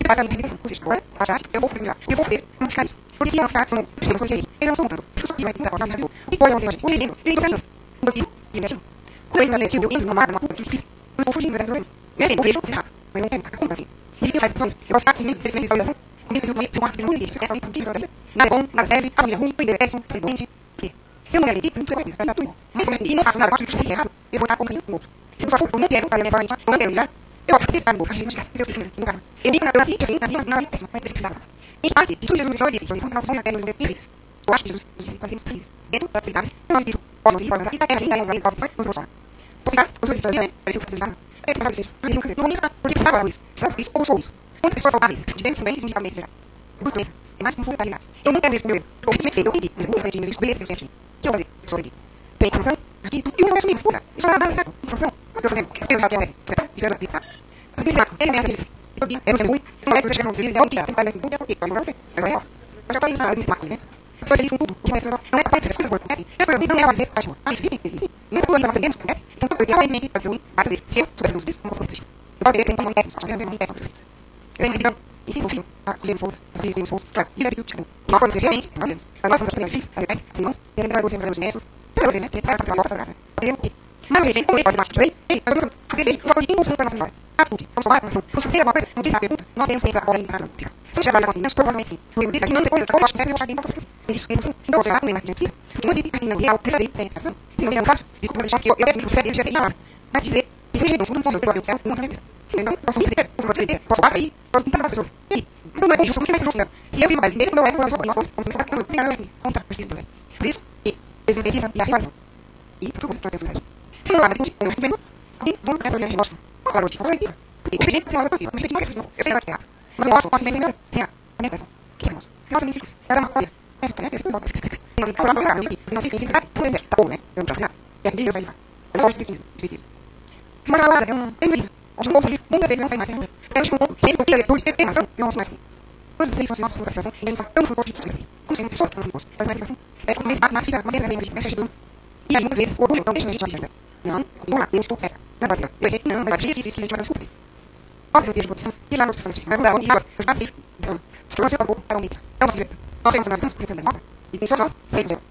e passa a libidação, ou seja, agora, achar que eu vou fazer, eu vou fazer, modificar isso. Porque se eu não ficar, são as coisas que eu não sou montando, que vai tentar passar a minha vida, o que pode acontecer, o menino, tem processo, um motivo, e imagino. Quando eu me eu entro numa máquina, uma puta difícil, eu vou fugindo, eu vejo, eu errado, mas eu não tenho, como assim? E eu faço ações, eu vou ficar assim, sem visualização, comigo eu de um arte de muito difícil, é muito difícil, nada é bom, nada serve, a mulher ruim, eu péssimo, é doente, eu não me acredito, não sei coisa, tudo. E não faço nada, faço tudo errado, eu vou estar acompanhando o outro. Se eu só for, eu não quero, para levar isso, eu não quero já, eu vou ficar no novo, eu sei no carro. Eu digo na vida, na vida, péssima, mas precisava. Em parte, de tudo Jesus nos disse, nós somos apenas os felizes. Eu acho que Jesus nos disse para sermos felizes. Dentro da felicidade, eu não digo, ó, nos informa, e da terra ainda é um grande pobre, nos forçar. Por ficar, os dois dias, pareceu que precisava. É que precisava dizer, não vou nunca, porque precisava isso, sabe isso, ou sou isso. Quantas pessoas saudáveis, de dentro também, indicamente, será. Busco mesmo, é mais confortabilidade. Eu nunca vejo meu erro, eu simplesmente, eu pedi, eu pedi, eu descobri esse sentimento. Que eu vou fazer, eu sou de tem informação, aqui, e uma vez comigo, escuta, isso não é nada certo, informação, mas eu fazendo, eu já tenho certo, e eu já ele mesmo disse, eu digo, eu não sei muito, não é que você chega no dia, é o dia, tem que fazer muito, é porque, mas não sei, mas é ó, eu já estou aí na área né? Eu sou feliz com tudo, o que não é capaz de fazer as coisas boas, né? Essa coisa não é a ver, acho, sim, mesmo quando nós aprendemos, né? Então, tudo que realmente pode ser ruim, vai fazer, se eu souber luz disso, como fosse triste. Eu posso ver que tem um péssimo, eu tenho um péssimo, eu tenho então, e sim, filho, a colher força, as filhas têm força, claro, e é tudo, nós podemos ver realmente, nós vemos, nós somos as primeiras filhas, as irmãs, as irmãos, e a gente vai gostar dos nessos, para você, né? Tem que estar com a graça, mas ele como ele pode mais que ele, eu não fazer ele, uma coisa de impulso para nossa história. Atitude, vamos tomar atenção, vamos fazer alguma coisa, não tem a pergunta, nós temos sempre a bola em casa, fica. Se chegar lá com nós, provavelmente sim. Eu disse aqui, não tem coisa, eu acho que deve achar bem para vocês. Isso, então você vai comer mais de si. Porque não existe aqui na real, que sem educação. Se não é um caso, desculpa deixar que eu deve me frustrar dele, já tem na hora. Mas dizer, isso é não pode eu céu, não acredito. Se não, posso me dizer, posso dizer, posso bater aí, posso pintar as pessoas. E aí, não é bom, justo, não tem mais justo, se eu vivo mais, mesmo não é, não é só, nós somos, como você está falando, tem nada a ver, conta, preciso dizer. Por isso, e, desenvolvimento e a rivalidade. E tudo isso para ter se não há mais um argumento, e vamos para essa resposta. Claro, tipo, vai ter. Porque o presidente tem uma coisa, mas tem uma eu sei lá que é. Mas eu acho que também tem a alimentação. Que é nosso. Realmente isso. Era uma coisa. É, tem uma coisa. Tem uma coisa. Não sei se é por exemplo, tá bom, né? Eu não tô falando. É aqui eu sei lá. Mas eu acho que isso. Mas lá é um tem onde eu vou fazer muitas vezes não sai mais. Eu acho que um pouco, sempre que ele tem razão, eu não sei mais. Quando vocês são nossa frustração, e ele fala tão frutoso de isso. Como se fosse tão frutoso. Mas mais é como ele bate na fica, maneira de mexe ajudando. E aí muitas vezes o orgulho não deixa a gente ajudar. Não, vamos lá, eu estou certo. Não vai ser. Eu errei, não, mas disse que a gente vai descobrir. Óbvio que depois e lá no sistema vai mudar, onde eu já fiz. Então, se trouxe para o povo, para o mito. É uma direita. Nós temos nós temos nova, e tem só nós, sem dela.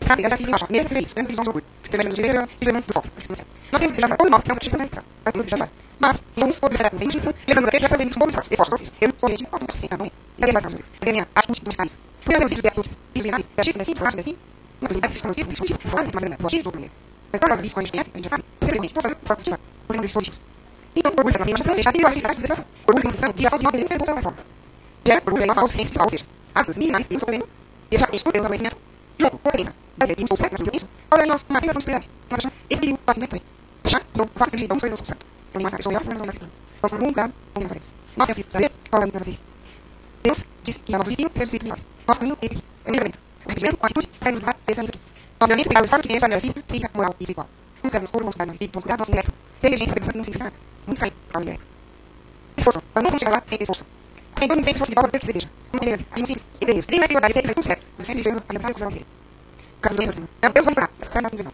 Sabe, eu já fiz embaixo, mesmo que isso, mesmo que isso orgulho. Se tiver menos direita, e menos do foco. Nós temos que já todos nós temos que fazer isso. Mas temos que já mas, vamos por liberar, tem gente, lembrando que já fazemos um bom esforço, eu sou gente, não sei, não é? E a mais a minha atitude de mercado. Fui a ver o vídeo de atitudes, dizem ali, é tipo assim, acho assim, não sei, é exclusivo, discutivo, fora, mas não é, do primeiro. Mas quando nós vimos com a gente já sabe, simplesmente, vou fazer por cima, por exemplo, dispositivos. Então, orgulho da nossa deixar de olhar para essa orgulho da nossa dia só de nós devemos ser dessa forma. E é orgulho da nossa ausência, ou seja, as minhas eu estou fazendo, e já escutei o conhecimento, junto com a pequena, da gente, estou certo, isso, olha nós, uma sensação de espiritualidade, nós achamos, ele o pavimento aí, já, sou quase que não sou eu, sou certo. Eu não sou eu, não sou eu, nós somos um lugar, onde nós nós temos que saber qual é a vida Deus diz que é nosso destino, Deus diz que nós caminho ele, é o livramento, o arrependimento, a atitude, vai nos dar esse aqui. Obviamente, pegar os esforços que tem essa melhor vida, cívica, moral e espiritual. Vamos dar nos corpos, vamos dar nos vamos cuidar do nosso neto. Sem inteligência, pensando não significa nada. Muito sair para o direto. Esforço. Nós não vamos chegar lá sem esforço. Tem todo mundo tem esforço de volta para ter que se deseja. Não tem aí não simples. E Deus. Tem mais prioridade, sempre faz tudo certo. Você sempre chega a levar a coisa dele. Caso do Deus, Deus vai entrar. Sai na divisão.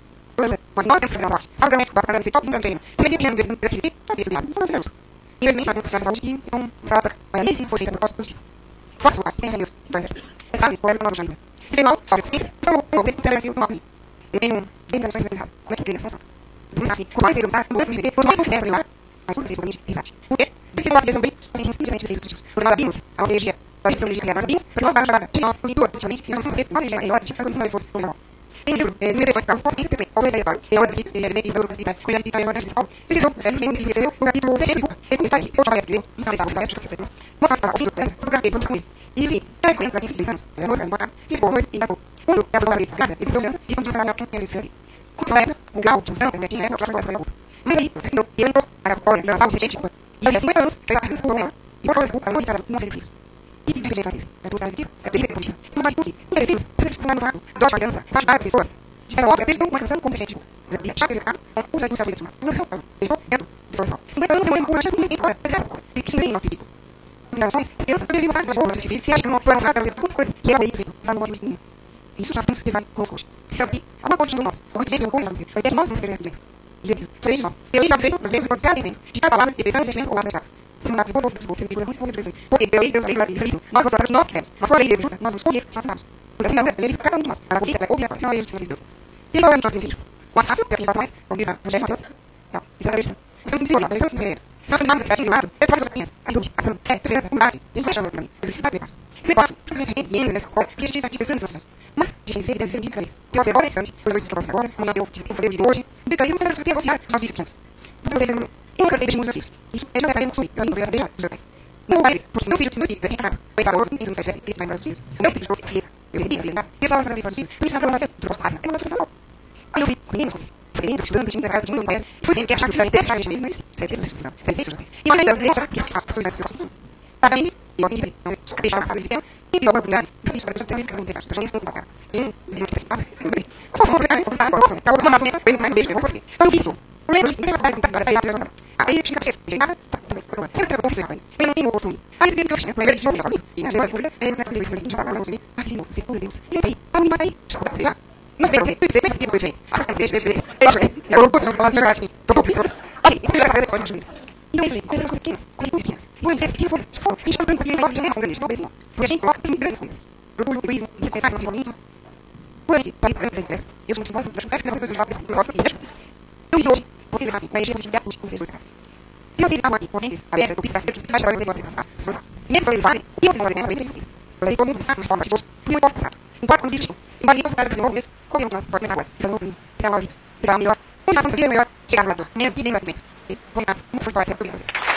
Mas nós temos que fazer a parte. Obviamente, para garantir todo mundo não tem. Se ele tem um deficit, não tem estudado. Não temos. Infelizmente, nós temos que fazer a saúde e então, trata. Mas a lei sim foi feita no propósito positivo. Faço o tem Deus. É claro, qual é o nosso jantar. Se tem mal, sofre. Então, eu vou ter que ter aqui o nome. Eu tenho 10 ações erradas. Como é que eu tenho essa ação? Quanto mais perguntar, quanto mais considero eu mas tudo isso é verdade. Por quê? Porque nós também fazemos simplesmente defeitos. Porque nós abrimos a energia, a visão de criar, nós abrimos, porque nós vamos jogar, e nós positivos, positivamente, e nós vamos ter uma energia melhor, de fazer uma força normal. Tem um livro, número 18, caso possa sempre, qual é a ideia, é hora de vida, é de vida, cuidar de vida, é hora de vida. Esse jogo, é nem de vida, o capítulo 6, é começar aqui, eu trabalho aqui, eu não sei, tá, vai, acho que você fez. Mostra para o filho, eu gravei, vamos com ele. E sim, é coisa para quem anos, é amor, embora, se for noite, ainda pouco. Quando é a pessoa da vida, ele foi olhando, e quando você vai com ele, ele quando é o grau de usão, né, tinha, eu já agora foi a outra. Mas aí, você entendeu? E eu entrou, a cola, ela fala, gente, e aí, 50 anos, eu já fiz o melhor. E por causa da noite, não fez isso. E de repente, é tudo positivo, é bem positivo. Não vai positivo, não teve filhos, você precisa no lado, dó de criança, faz várias pessoas. Se ela olha, ele uma canção consciente. E achar que ele está, usa isso, sabe, não é deixou dentro de sua 50 anos, eu não acho que ninguém fora, e que nem nosso tipo. Em relações, eu deveria usar as bolas, se acha que não foi nada, tudo coisa, e ela aí, já não gosta de mim. Isso já temos que levar com os coxos. Se alguém, alguma coisa de nós, ou de alguma coisa, vai ter nós não queremos dentro. Sou de nós. Eu já vejo, às vezes, quando cada evento, de cada palavra, de pensando, investimento ou abraçado. similares e todos os você me muito muito porque eu Deus aí e rio nós gostamos nós queremos mas fora isso nós vamos escolher façamos porque assim não é ele cada um de nós a política é ouvir a coisa não é isso de Deus e não é nós desejo o assassino que faz mais como diz a José Mateus não isso é isso então não precisa não precisa nós chamamos de lado é para as opiniões ajude ação é presença comunidade isso vai chamar para mim eu preciso saber mais me passo simplesmente indo nessa coisa que a gente está aqui pensando nas mas a gente deve ver de cabeça eu agora instante eu vou descobrir agora amanhã eu vou fazer o vídeo hoje e daí eu quero negociar as disciplinas eu acredito muito nisso. Isso é não subir. Eu não vou ver os pais. Não vai, porque meu filho precisa de errado. Foi para outro, não sei se vai mais filhos. Meu filho trouxe filha. Eu queria filha. E só para ver filho. Por isso não vai ser trocado. É uma outra. Aí eu vi, conheço, frente, estudando, tinha errado, tinha um pai. Foi bem que achava que ia ter raiz mesmo, mas certeza. E olha, eu vejo que as pessoas da situação. Para mim, eu aqui não deixar a casa de tempo. E deu uma oportunidade. Isso vai ter que acontecer. Para mim, isso não vai. Eu não sei se passa. Só vou pegar, vou falar, acabou uma massa, foi mais beijo, eu vou fazer. Então, isso. Lembro que não vai contar aí a aí fica assim, nada, sempre eu confio, eu não tenho o costume. Aí tem que eu chego, mas ele já me e na verdade, ele não tem que falar não sei, assim, não sei por Deus. E aí, a minha mãe, desculpa, sei lá. Não vejo, eu sei que tipo de jeito. Ah, deixa, eu vou falar de verdade, tô complicado. Aí, eu quero fazer coisa de mim. Então, isso, coisas pequenas, vou entender que foi, isso tanto que eu não tenho grande, não vejo. Porque a gente coloca em grandes coisas. Orgulho, egoísmo, desrespeito, nacionalismo. Foi, para entender. Eu sou muito bom, acho que não sei eu gosto de eu e hoje, você vai mas eu vou te dar os resultados. Se vocês estão aqui, correntes, abertas, ou pistas, eu mais para vocês podem passar. Mesmo que eles valem, e eu tenho uma bem difícil. Eu aí todo mundo está de forma de gosto, não importa o passado, importa como existe. E vale todo o desenvolvimento mesmo, como nós podemos agora, para o novo, para a vida, para o melhor. Vamos lá, melhor, chegar no lado, mesmo que nem mais ou menos. Vamos lá, muito forte, é tudo.